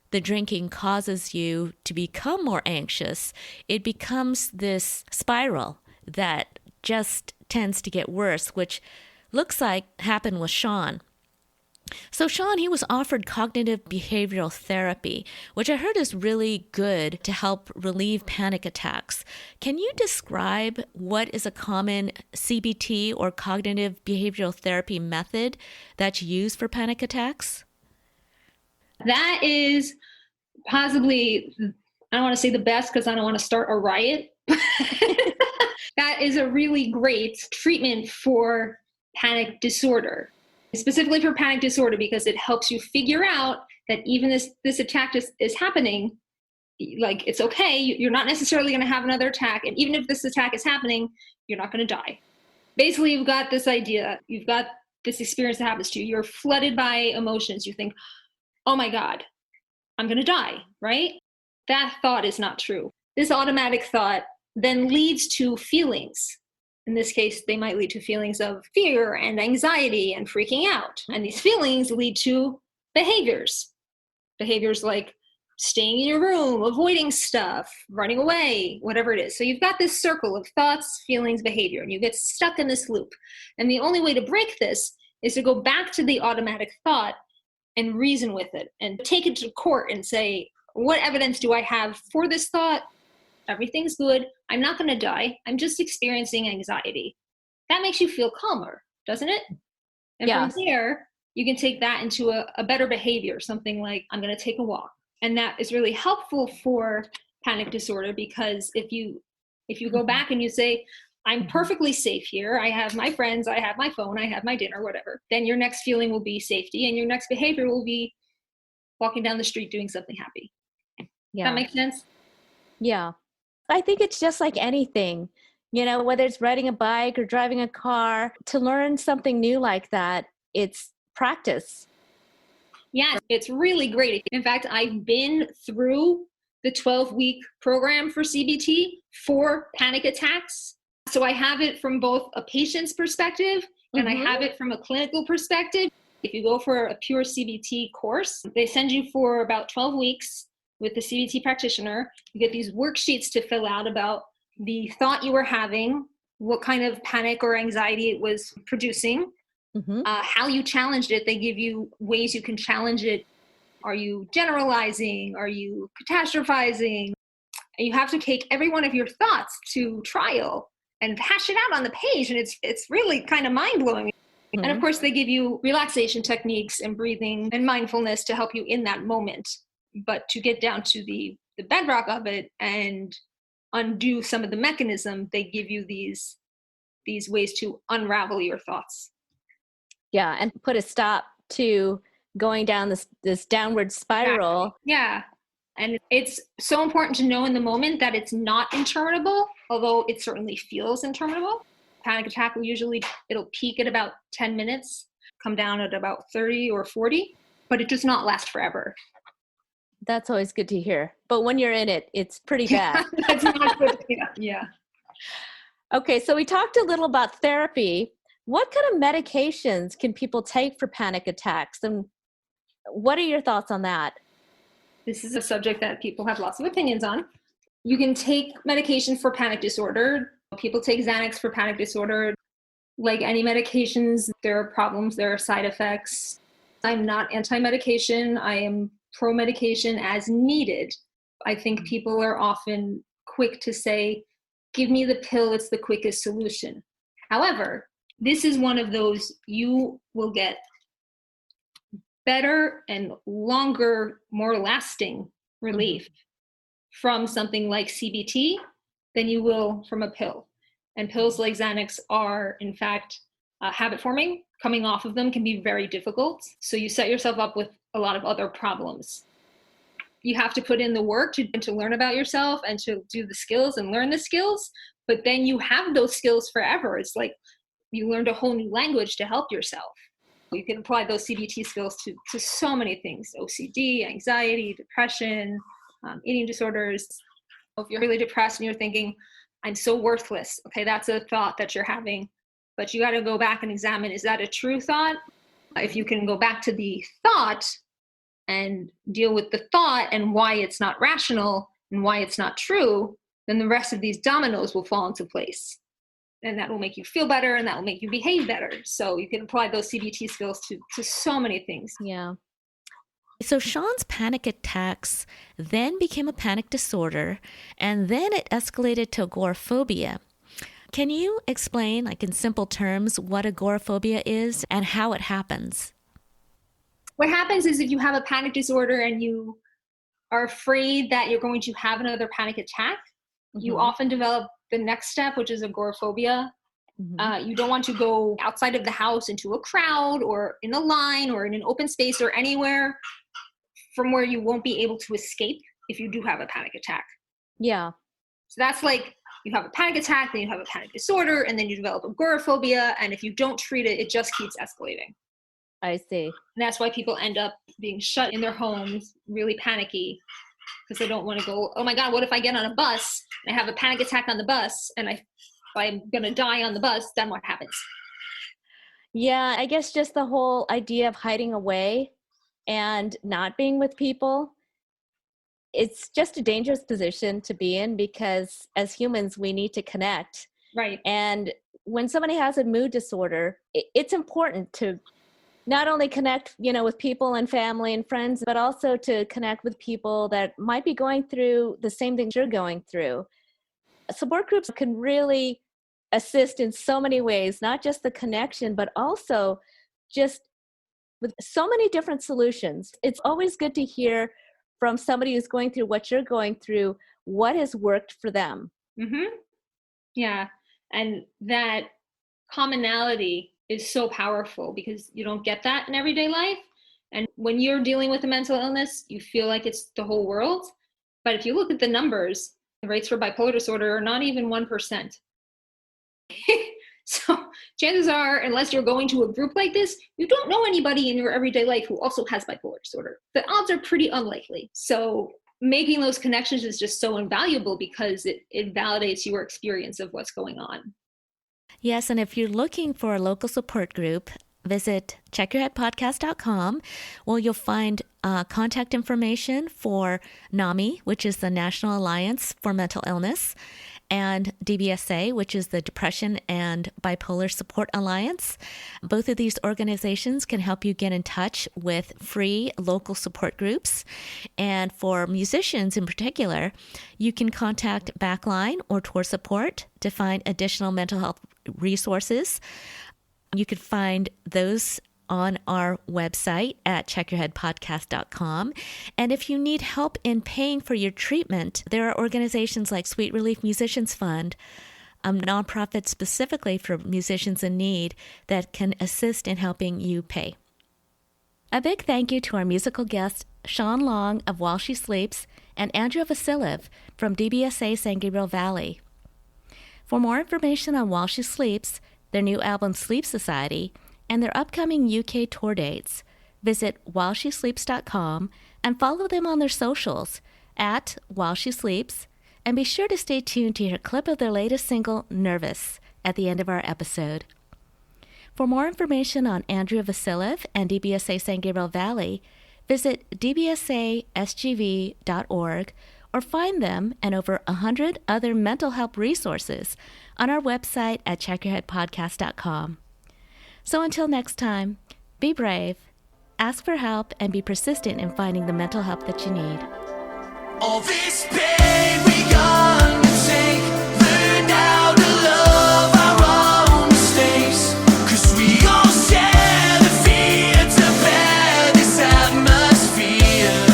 the drinking causes you to become more anxious, it becomes this spiral that just tends to get worse, which looks like happened with Sean. So Sean, he was offered cognitive behavioral therapy, which I heard is really good to help relieve panic attacks. Can you describe what is a common CBT or cognitive behavioral therapy method that's used for panic attacks? That is possibly, I don't want to say the best because I don't want to start a riot. That is a really great treatment for panic disorder, specifically for panic disorder, because it helps you figure out that even this attack is happening, like it's okay. You're not necessarily going to have another attack. And even if this attack is happening, you're not going to die. Basically, you've got this idea, you've got this experience that happens to you. You're flooded by emotions. You think, oh my God, I'm going to die, right? That thought is not true. This automatic thought then leads to feelings. In this case, they might lead to feelings of fear and anxiety and freaking out. And these feelings lead to behaviors. Behaviors like staying in your room, avoiding stuff, running away, whatever it is. So you've got this circle of thoughts, feelings, behavior, and you get stuck in this loop. And the only way to break this is to go back to the automatic thought and reason with it and take it to court and say, what evidence do I have for this thought? Everything's good. I'm not going to die. I'm just experiencing anxiety. That makes you feel calmer, doesn't it? And Yeah. from there, you can take that into a better behavior, something like, I'm going to take a walk. And that is really helpful for panic disorder, because if you go back and you say, I'm perfectly safe here, I have my friends, I have my phone, I have my dinner, whatever, then your next feeling will be safety, and your next behavior will be walking down the street doing something happy. Yeah. That makes sense? Yeah. I think it's just like anything, whether it's riding a bike or driving a car, to learn something new like that, it's practice. Yeah, it's really great. In fact, I've been through the 12-week program for CBT for panic attacks. So I have it from both a patient's perspective and I have it from a clinical perspective. If you go for a pure CBT course, they send you for about 12 weeks with the CBT practitioner. You get these worksheets to fill out about the thought you were having, what kind of panic or anxiety it was producing, how you challenged it. They give you ways you can challenge it. Are you generalizing? Are you catastrophizing? And you have to take every one of your thoughts to trial and hash it out on the page. And it's really kind of mind-blowing. And of course, they give you relaxation techniques and breathing and mindfulness to help you in that moment. But to get down to the bedrock of it and undo some of the mechanism, they give you these ways to unravel your thoughts. Yeah, and put a stop to going down this downward spiral. Yeah. And it's so important to know in the moment that it's not interminable, although it certainly feels interminable. Panic attack it'll peak at about 10 minutes, come down at about 30 or 40, but it does not last forever. That's always good to hear. But when you're in it, it's pretty bad. That's not good. Yeah. Okay, so we talked a little about therapy. What kind of medications can people take for panic attacks? And what are your thoughts on that? This is a subject that people have lots of opinions on. You can take medication for panic disorder. People take Xanax for panic disorder. Like any medications, there are problems, there are side effects. I'm not anti-medication. I am pro-medication as needed. I think people are often quick to say, give me the pill, it's the quickest solution. However, this is one of those you will get better and longer, more lasting relief from something like CBT than you will from a pill. And pills like Xanax are, in fact, habit forming. Coming off of them can be very difficult. So you set yourself up with a lot of other problems. You have to put in the work to learn about yourself and to do the skills and learn the skills, but then you have those skills forever. It's like you learned a whole new language to help yourself. You can apply those CBT skills to so many things: OCD, anxiety, depression, eating disorders. If you're really depressed and you're thinking, I'm so worthless, okay, that's a thought that you're having, but you got to go back and examine, is that a true thought? If you can go back to the thought and deal with the thought and why it's not rational and why it's not true, then the rest of these dominoes will fall into place. and that will make you feel better, and that will make you behave better. So you can apply those CBT skills to so many things. Yeah. So Sean's panic attacks then became a panic disorder, and then it escalated to agoraphobia. Can you explain, like in simple terms, what agoraphobia is and how it happens? What happens is if you have a panic disorder and you are afraid that you're going to have another panic attack, you often develop the next step, which is agoraphobia. You don't want to go outside of the house into a crowd or in a line or in an open space or anywhere from where you won't be able to escape if you do have a panic attack. Yeah. So that's like you have a panic attack, then you have a panic disorder, and then you develop agoraphobia. And if you don't treat it, it just keeps escalating. I see. And that's why people end up being shut in their homes, really panicky, because they don't want to go, oh my God, what if I get on a bus and I have a panic attack on the bus and I'm going to die on the bus, then what happens? Yeah, I guess just the whole idea of hiding away and not being with people, it's just a dangerous position to be in because as humans, we need to connect. Right. And when somebody has a mood disorder, it's important to not only connect, with people and family and friends, but also to connect with people that might be going through the same things you're going through. Support groups can really assist in so many ways, not just the connection, but also just with so many different solutions. It's always good to hear from somebody who's going through what you're going through, what has worked for them. Yeah. And that commonality is so powerful because you don't get that in everyday life. And when you're dealing with a mental illness, you feel like it's the whole world. But if you look at the numbers, the rates for bipolar disorder are not even 1%. So chances are, unless you're going to a group like this, you don't know anybody in your everyday life who also has bipolar disorder. The odds are pretty unlikely. So making those connections is just so invaluable because it validates your experience of what's going on. Yes, and if you're looking for a local support group, visit checkyourheadpodcast.com, where you'll find contact information for NAMI, which is the National Alliance for Mental Illness, and DBSA, which is the Depression and Bipolar Support Alliance. Both of these organizations can help you get in touch with free local support groups. And for musicians in particular, you can contact Backline or Tour Support to find additional mental health resources. You can find those on our website at checkyourheadpodcast.com. And if you need help in paying for your treatment, there are organizations like Sweet Relief Musicians Fund, a nonprofit specifically for musicians in need that can assist in helping you pay. A big thank you to our musical guests, Sean Long of While She Sleeps and Andrea Vassilev from DBSA San Gabriel Valley. For more information on While She Sleeps, their new album Sleep Society, and their upcoming UK tour dates, visit whileshesleeps.com and follow them on their socials at While She Sleeps, and be sure to stay tuned to hear a clip of their latest single, Nervous, at the end of our episode. For more information on Andrea Vassilev and DBSA San Gabriel Valley, visit dbsasgv.org or find them and over 100 other mental health resources on our website at checkyourheadpodcast.com. So until next time, be brave, ask for help, and be persistent in finding the mental help that you need. All this pain we undertake, learn how to love our own mistakes, 'cause we all share the fear to bear this atmosphere.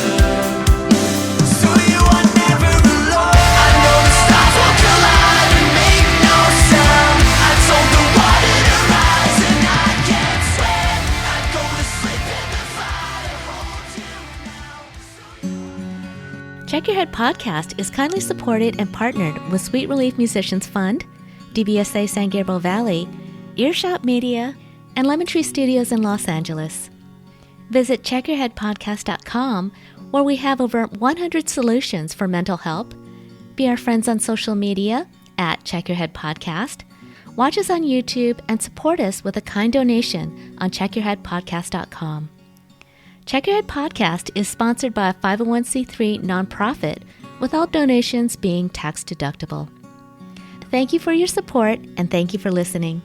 So you are never alone. I know the stars will collide and make no sound. I told the water to rise and I can't swim. I'd go to sleep in the fire, hold you now. Check Your Head podcast is kindly supported and partnered with Sweet Relief Musicians Fund, DBSA San Gabriel Valley, Earshot Media, and Lemon Tree Studios in Los Angeles. Visit checkyourheadpodcast.com, where we have over 100 solutions for mental health. Be our friends on social media at Check Your Head Podcast. Watch us on YouTube and support us with a kind donation on checkyourheadpodcast.com. Check Your Head Podcast is sponsored by a 501c3 nonprofit, with all donations being tax deductible. Thank you for your support, and thank you for listening.